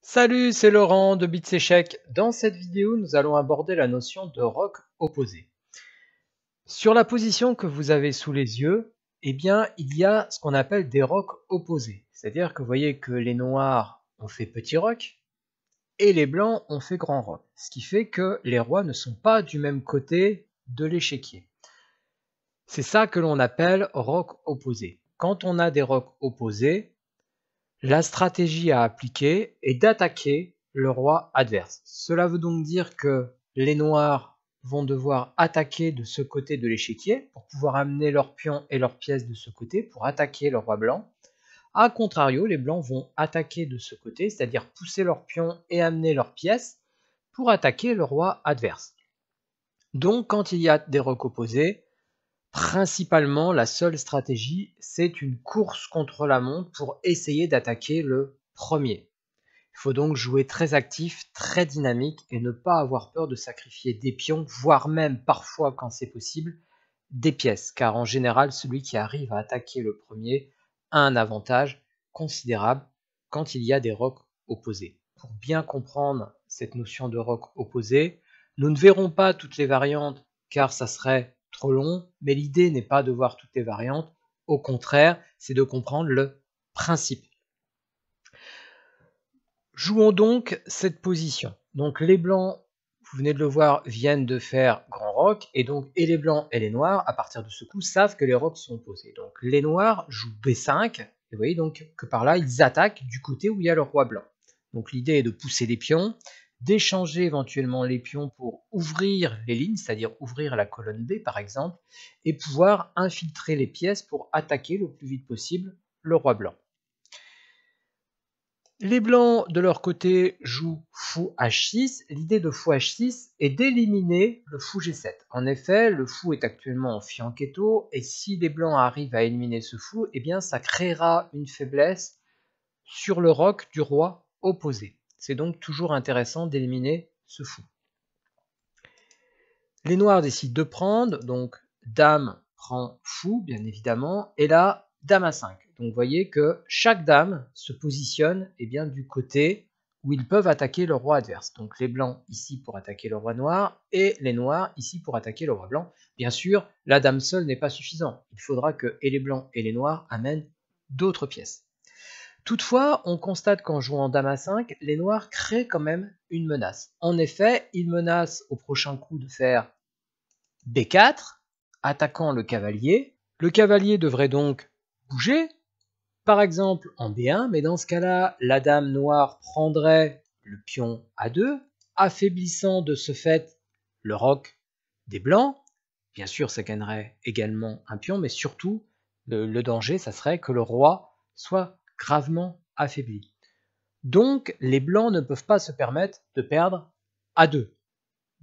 Salut, c'est Laurent de Bits Échecs. Dans cette vidéo, nous allons aborder la notion de roc opposé. Sur la position que vous avez sous les yeux, il y a ce qu'on appelle des rocs opposés. C'est-à-dire que vous voyez que les noirs ont fait petit roc et les blancs ont fait grand roc. Ce qui fait que les rois ne sont pas du même côté de l'échiquier. C'est ça que l'on appelle roc opposé. Quand on a des rocs opposés, la stratégie à appliquer est d'attaquer le roi adverse. Cela veut donc dire que les noirs vont devoir attaquer de ce côté de l'échiquier pour pouvoir amener leurs pions et leurs pièces de ce côté pour attaquer le roi blanc. A contrario, les blancs vont attaquer de ce côté, c'est-à-dire pousser leurs pions et amener leurs pièces pour attaquer le roi adverse. Donc quand il y a des rocs opposés, principalement, la seule stratégie, c'est une course contre la montre pour essayer d'attaquer le premier. Il faut donc jouer très actif, très dynamique et ne pas avoir peur de sacrifier des pions, voire même parfois, quand c'est possible, des pièces, car en général, celui qui arrive à attaquer le premier a un avantage considérable quand il y a des rocs opposés. Pour bien comprendre cette notion de roc opposé, nous ne verrons pas toutes les variantes, car ça serait trop long, mais l'idée n'est pas de voir toutes les variantes, au contraire, c'est de comprendre le principe. Jouons donc cette position. Donc les blancs, vous venez de le voir, viennent de faire grand roc, et donc et les blancs et les noirs, à partir de ce coup, savent que les rocs sont opposés. Donc les noirs jouent B5, et vous voyez donc que par là, ils attaquent du côté où il y a le roi blanc. Donc l'idée est de pousser les pions, d'échanger éventuellement les pions pour ouvrir les lignes, c'est-à-dire ouvrir la colonne B par exemple, et pouvoir infiltrer les pièces pour attaquer le plus vite possible le roi blanc. Les blancs de leur côté jouent fou h6. L'idée de fou h6 est d'éliminer le fou g7. En effet, le fou est actuellement en fianchetto et si les blancs arrivent à éliminer ce fou, eh bien ça créera une faiblesse sur le roc du roi opposé. C'est donc toujours intéressant d'éliminer ce fou. Les noirs décident de prendre, donc dame prend fou bien évidemment, et là dame à 5. Donc vous voyez que chaque dame se positionne du côté où ils peuvent attaquer le roi adverse. Donc les blancs ici pour attaquer le roi noir et les noirs ici pour attaquer le roi blanc. Bien sûr, la dame seule n'est pas suffisante. Il faudra que et les blancs et les noirs amènent d'autres pièces. Toutefois, on constate qu'en jouant dame à 5, les noirs créent quand même une menace. En effet, ils menacent au prochain coup de faire B4, attaquant le cavalier. Le cavalier devrait donc bouger, par exemple en B1, mais dans ce cas-là, la dame noire prendrait le pion A2, affaiblissant de ce fait le roc des blancs. Bien sûr, ça gagnerait également un pion, mais surtout, le danger, ça serait que le roi soit gravement affaibli. Donc, les blancs ne peuvent pas se permettre de perdre A2.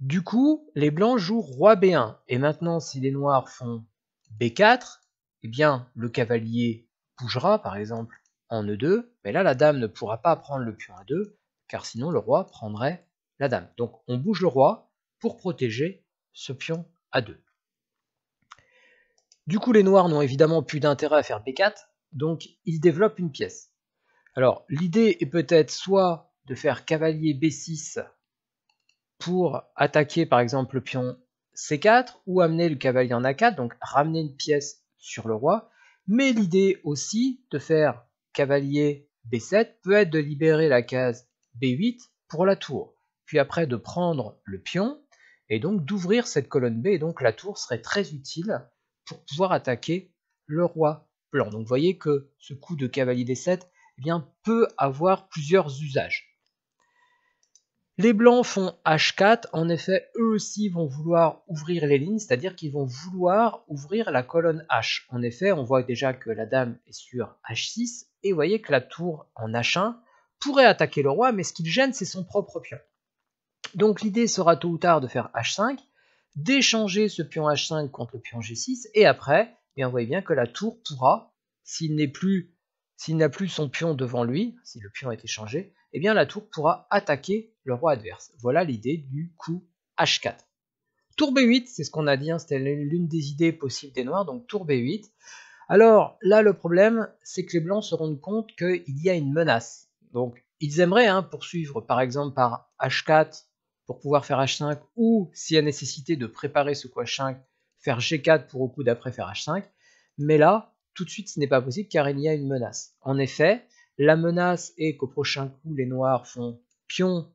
Du coup, les blancs jouent roi B1. Et maintenant, si les noirs font B4, eh bien, le cavalier bougera, par exemple, en E2. Mais là, la dame ne pourra pas prendre le pion A2, car sinon le roi prendrait la dame. Donc, on bouge le roi pour protéger ce pion A2. Du coup, les noirs n'ont évidemment plus d'intérêt à faire B4, donc ils développent une pièce. Alors, l'idée est peut-être soit de faire cavalier B6 pour attaquer par exemple le pion C4 ou amener le cavalier en A4, donc ramener une pièce sur le roi. Mais l'idée aussi de faire cavalier B7 peut être de libérer la case B8 pour la tour, puis après de prendre le pion et donc d'ouvrir cette colonne B, et donc la tour serait très utile pour pouvoir attaquer le roi blanc. Donc vous voyez que ce coup de cavalier D7 peut avoir plusieurs usages. Les blancs font H4, en effet, eux aussi vont vouloir ouvrir les lignes, c'est-à-dire qu'ils vont vouloir ouvrir la colonne H. En effet, on voit déjà que la dame est sur H6, et vous voyez que la tour en H1 pourrait attaquer le roi, mais ce qui le gêne, c'est son propre pion. Donc l'idée sera tôt ou tard de faire H5, d'échanger ce pion H5 contre le pion G6, et après, on voit bien que la tour pourra, s'il n'a plus son pion devant lui, si le pion est échangé, la tour pourra attaquer le roi adverse. Voilà l'idée du coup H4. Tour B8, c'est ce qu'on a dit, c'était l'une des idées possibles des noirs, donc tour B8. Alors là, le problème, c'est que les blancs se rendent compte qu'il y a une menace. Donc ils aimeraient poursuivre par exemple par H4 pour pouvoir faire H5, ou s'il y a nécessité de préparer ce coup H5, faire G4 pour au coup d'après faire H5, mais là, tout de suite ce n'est pas possible car il y a une menace. En effet, la menace est qu'au prochain coup, les noirs font pion,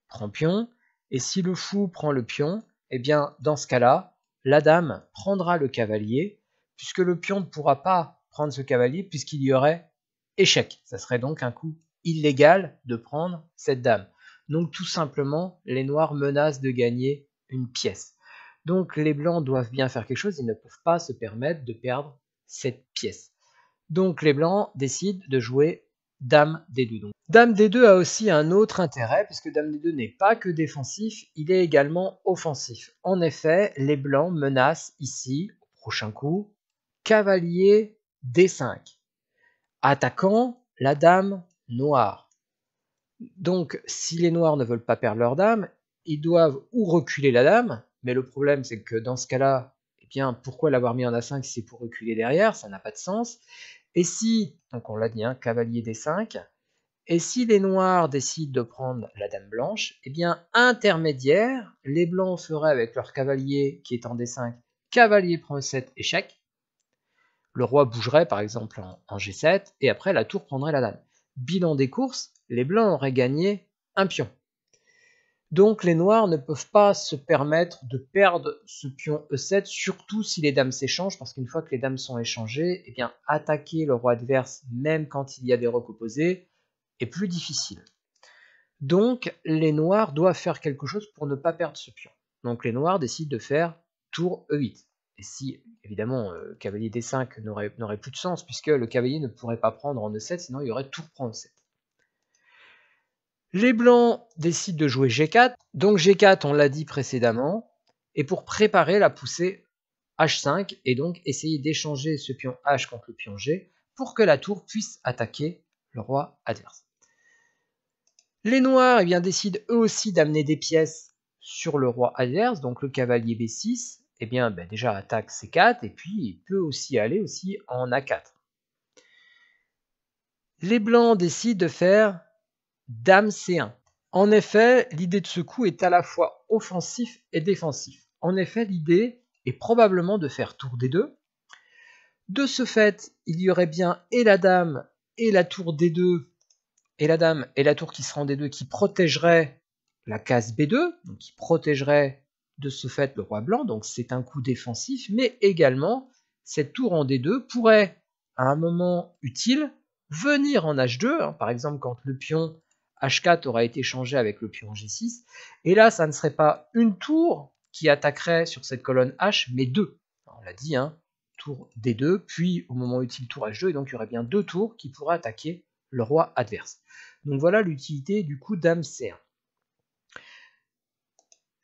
prend pion, et si le fou prend le pion, eh bien dans ce cas-là, la dame prendra le cavalier, puisque le pion ne pourra pas prendre ce cavalier puisqu'il y aurait échec. Ça serait donc un coup illégal de prendre cette dame. Donc tout simplement, les noirs menacent de gagner une pièce. Donc les blancs doivent bien faire quelque chose, ils ne peuvent pas se permettre de perdre cette pièce. Donc les blancs décident de jouer Dame D2. Donc, Dame D2 a aussi un autre intérêt, puisque Dame D2 n'est pas que défensif, il est également offensif. En effet, les blancs menacent ici, au prochain coup, cavalier D5, attaquant la dame noire. Donc si les noirs ne veulent pas perdre leur dame, ils doivent ou reculer la dame, mais le problème c'est que dans ce cas-là, eh bien, pourquoi l'avoir mis en A5 si c'est pour reculer derrière, ça n'a pas de sens. Et si, donc on l'a dit, cavalier D5, et si les noirs décident de prendre la dame blanche, eh bien intermédiaire, les blancs feraient avec leur cavalier qui est en D5, cavalier prend E7, échec. Le roi bougerait par exemple en G7, et après la tour prendrait la dame. Bilan des courses, les blancs auraient gagné un pion. Donc les noirs ne peuvent pas se permettre de perdre ce pion E7, surtout si les dames s'échangent, parce qu'une fois que les dames sont échangées, eh bien attaquer le roi adverse, même quand il y a des rocs opposés, est plus difficile. Donc les noirs doivent faire quelque chose pour ne pas perdre ce pion. Donc les noirs décident de faire tour E8. Et si, évidemment, cavalier D5 n'aurait plus de sens, puisque le cavalier ne pourrait pas prendre en E7, sinon il y aurait tour prend E7. Les blancs décident de jouer G4, donc G4 on l'a dit précédemment, et pour préparer la poussée H5, et donc essayer d'échanger ce pion H contre le pion G, pour que la tour puisse attaquer le roi adverse. Les noirs décident eux aussi d'amener des pièces sur le roi adverse, donc le cavalier B6, déjà attaque C4, et puis il peut aussi aller en A4. Les blancs décident de faire Dame C1. En effet, l'idée de ce coup est à la fois offensif et défensif. En effet, l'idée est probablement de faire tour D2. De ce fait, il y aurait bien et la dame et la tour D2, et la dame et la tour qui sera en D2 qui protégeraient la case B2, donc qui protégerait de ce fait le roi blanc, donc c'est un coup défensif, mais également cette tour en D2 pourrait, à un moment utile, venir en H2, par exemple quand le pion H4 aura été changé avec le pion G6, et là ça ne serait pas une tour qui attaquerait sur cette colonne H, mais deux. On l'a dit, tour D2, puis au moment utile tour H2, et donc il y aurait bien deux tours qui pourraient attaquer le roi adverse. Donc voilà l'utilité du coup Dame C1.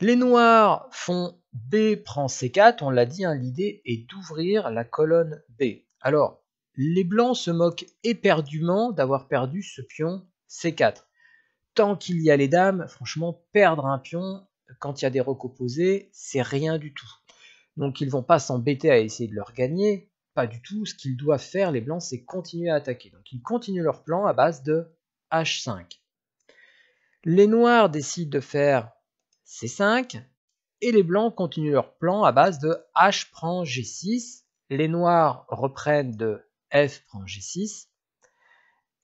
Les noirs font B prend C4, on l'a dit, l'idée est d'ouvrir la colonne B. Alors, les blancs se moquent éperdument d'avoir perdu ce pion C4. Tant qu'il y a les dames, franchement, perdre un pion quand il y a des rocs opposés, c'est rien du tout. Donc ils vont pas s'embêter à essayer de leur gagner, pas du tout. Ce qu'ils doivent faire, les blancs, c'est continuer à attaquer. Donc ils continuent leur plan à base de H5. Les noirs décident de faire C5, et les blancs continuent leur plan à base de H prend G6. Les noirs reprennent de F prend G6.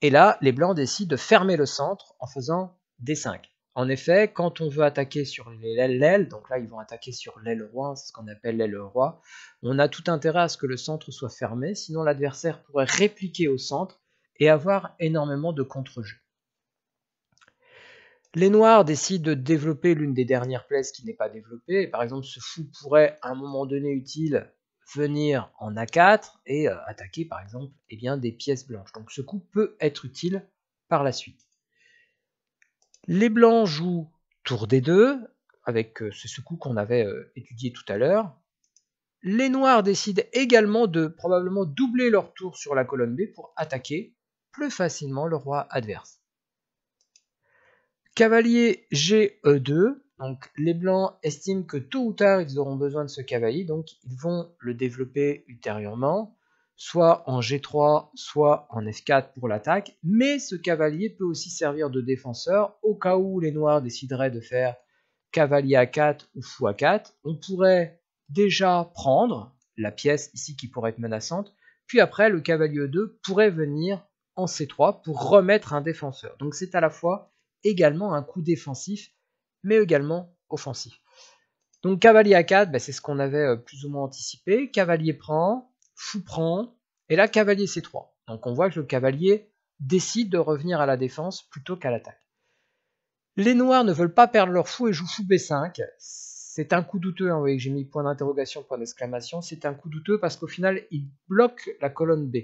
Et là, les blancs décident de fermer le centre en faisant D5. En effet, quand on veut attaquer sur l'aile, donc là ils vont attaquer sur l'aile roi, c'est ce qu'on appelle l'aile roi, on a tout intérêt à ce que le centre soit fermé, sinon l'adversaire pourrait répliquer au centre et avoir énormément de contre-jeux. Les noirs décident de développer l'une des dernières pièces qui n'est pas développée. Par exemple, ce fou pourrait à un moment donné utile venir en A4 et attaquer par exemple des pièces blanches. Donc ce coup peut être utile par la suite. Les blancs jouent tour D2, avec ce coup qu'on avait étudié tout à l'heure. Les noirs décident également de probablement doubler leur tour sur la colonne B pour attaquer plus facilement le roi adverse. Cavalier Ge2, donc les blancs estiment que tôt ou tard ils auront besoin de ce cavalier, donc ils vont le développer ultérieurement. soit en G3, soit en F4 pour l'attaque, mais ce cavalier peut aussi servir de défenseur au cas où les noirs décideraient de faire cavalier A4 ou fou A4. On pourrait déjà prendre la pièce ici qui pourrait être menaçante, puis après le cavalier E2 pourrait venir en C3 pour remettre un défenseur. Donc c'est à la fois également un coup défensif, mais également offensif. Donc cavalier A4, c'est ce qu'on avait plus ou moins anticipé. Cavalier prend, fou prend, et là cavalier C3. Donc on voit que le cavalier décide de revenir à la défense plutôt qu'à l'attaque. Les noirs ne veulent pas perdre leur fou et jouent fou B5. C'est un coup douteux, vous voyez que j'ai mis point d'interrogation, point d'exclamation. C'est un coup douteux parce qu'au final, il bloque la colonne B.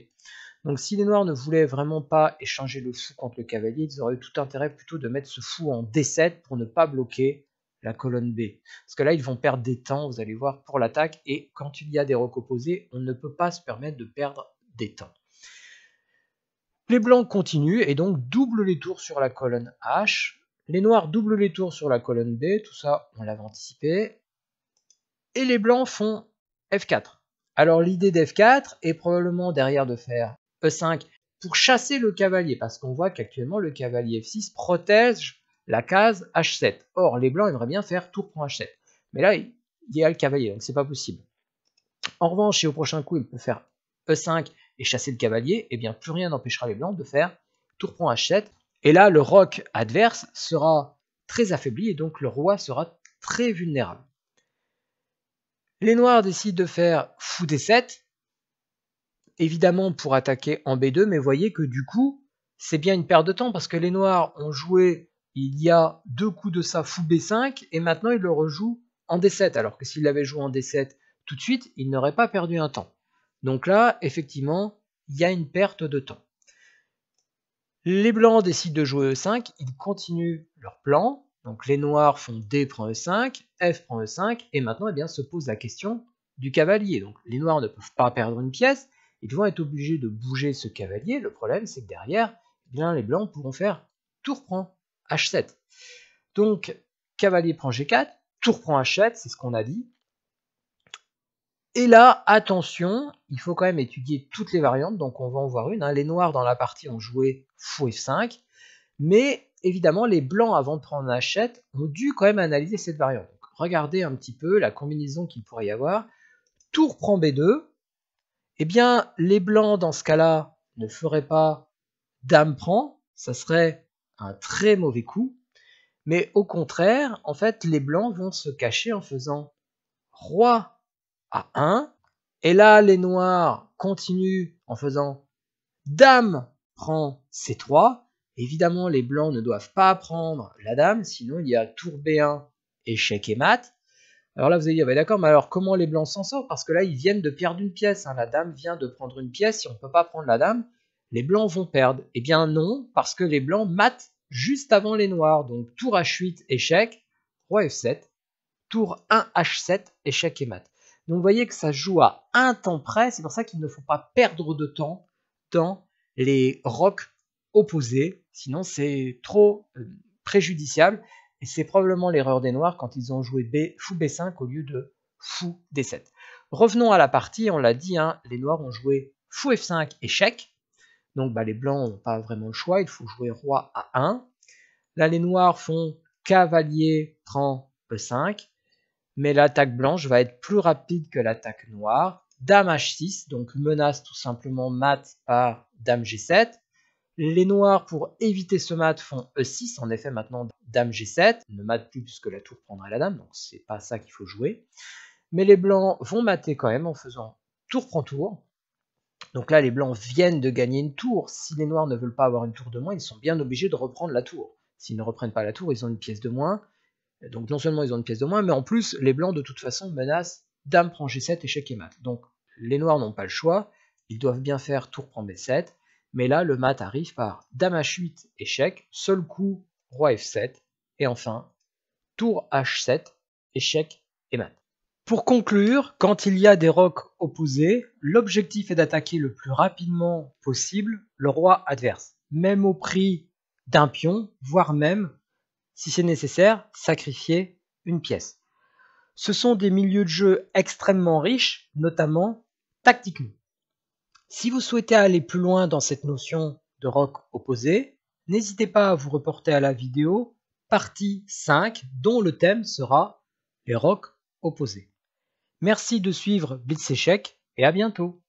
Donc si les noirs ne voulaient vraiment pas échanger le fou contre le cavalier, ils auraient eu tout intérêt plutôt de mettre ce fou en D7 pour ne pas bloquer la colonne B. Parce que là, ils vont perdre des temps, vous allez voir, pour l'attaque. Et quand il y a des rocs opposés, on ne peut pas se permettre de perdre des temps. Les blancs continuent et donc doublent les tours sur la colonne H. Les noirs doublent les tours sur la colonne B, tout ça on l'avait anticipé. Et les blancs font F4. Alors l'idée d'F4 est probablement derrière de faire E5 pour chasser le cavalier, parce qu'on voit qu'actuellement le cavalier F6 protège la case H7. Or les blancs aimeraient bien faire tour prend H7. Mais là il y a le cavalier, donc c'est pas possible. En revanche, si au prochain coup il peut faire E5 et chasser le cavalier, eh bien plus rien n'empêchera les blancs de faire tour prend H7. Et là, le roc adverse sera très affaibli et donc le roi sera très vulnérable. Les noirs décident de faire fou D7, évidemment pour attaquer en B2, mais vous voyez que du coup, c'est bien une perte de temps parce que les noirs ont joué il y a 2 coups de ça fou B5 et maintenant ils le rejouent en D7, alors que s'il l'avait joué en D7 tout de suite, il n'aurait pas perdu un temps. Donc là, effectivement, il y a une perte de temps. Les blancs décident de jouer E5, ils continuent leur plan. Donc les noirs font D prend E5, F prend E5, et maintenant se pose la question du cavalier. Donc les noirs ne peuvent pas perdre une pièce, ils vont être obligés de bouger ce cavalier. Le problème c'est que derrière, les blancs pourront faire tour prend H7. Donc cavalier prend G4, tour prend H7, c'est ce qu'on a dit. Et là, attention, il faut quand même étudier toutes les variantes, donc on va en voir une. Les noirs dans la partie ont joué fou F5, mais évidemment les blancs avant de prendre H7 ont dû quand même analyser cette variante. Donc, regardez un petit peu la combinaison qu'il pourrait y avoir. Tour prend B2, eh bien les blancs dans ce cas-là ne feraient pas dame prend, ça serait un très mauvais coup, mais au contraire, en fait les blancs vont se cacher en faisant roi A1, et là les noirs continuent en faisant dame prend C3. Évidemment les blancs ne doivent pas prendre la dame, sinon il y a tour B1, échec et mat. Alors là vous allez dire, d'accord, mais alors comment les blancs s'en sortent? Parce que là ils viennent de perdre une pièce, la dame vient de prendre une pièce, si on ne peut pas prendre la dame, les blancs vont perdre. Eh bien non, parce que les blancs matent juste avant les noirs, donc tour H8, échec, roi F7, tour 1 H7, échec et mat. Donc vous voyez que ça joue à un temps près, c'est pour ça qu'il ne faut pas perdre de temps dans les rocs opposés, sinon c'est trop préjudiciable, et c'est probablement l'erreur des noirs quand ils ont joué fou B5 au lieu de fou D7. Revenons à la partie, on l'a dit, les noirs ont joué fou F5, échec, donc les blancs n'ont pas vraiment le choix, il faut jouer roi A1. Là les noirs font cavalier prend E5, mais l'attaque blanche va être plus rapide que l'attaque noire. Dame H6, donc menace tout simplement mat par dame G7. Les noirs, pour éviter ce mat, font E6. En effet, maintenant, dame G7 ne mate plus puisque la tour prendrait la dame, donc c'est pas ça qu'il faut jouer. Mais les blancs vont mater quand même en faisant tour prend tour. Donc là, les blancs viennent de gagner une tour. Si les noirs ne veulent pas avoir une tour de moins, ils sont bien obligés de reprendre la tour. S'ils ne reprennent pas la tour, ils ont une pièce de moins. Donc non seulement ils ont une pièce de moins, mais en plus les blancs de toute façon menacent dame prend G7, échec et mat. Donc les noirs n'ont pas le choix, ils doivent bien faire tour prend B7, mais là le mat arrive par dame H8, échec, seul coup roi F7, et enfin tour H7, échec et mat. Pour conclure, quand il y a des rocs opposés, l'objectif est d'attaquer le plus rapidement possible le roi adverse, même au prix d'un pion, voire même si c'est nécessaire, sacrifier une pièce. Ce sont des milieux de jeu extrêmement riches, notamment tactiquement. Si vous souhaitez aller plus loin dans cette notion de rock opposé, n'hésitez pas à vous reporter à la vidéo partie 5 dont le thème sera les rocks opposés. Merci de suivre Blitz Échec et à bientôt.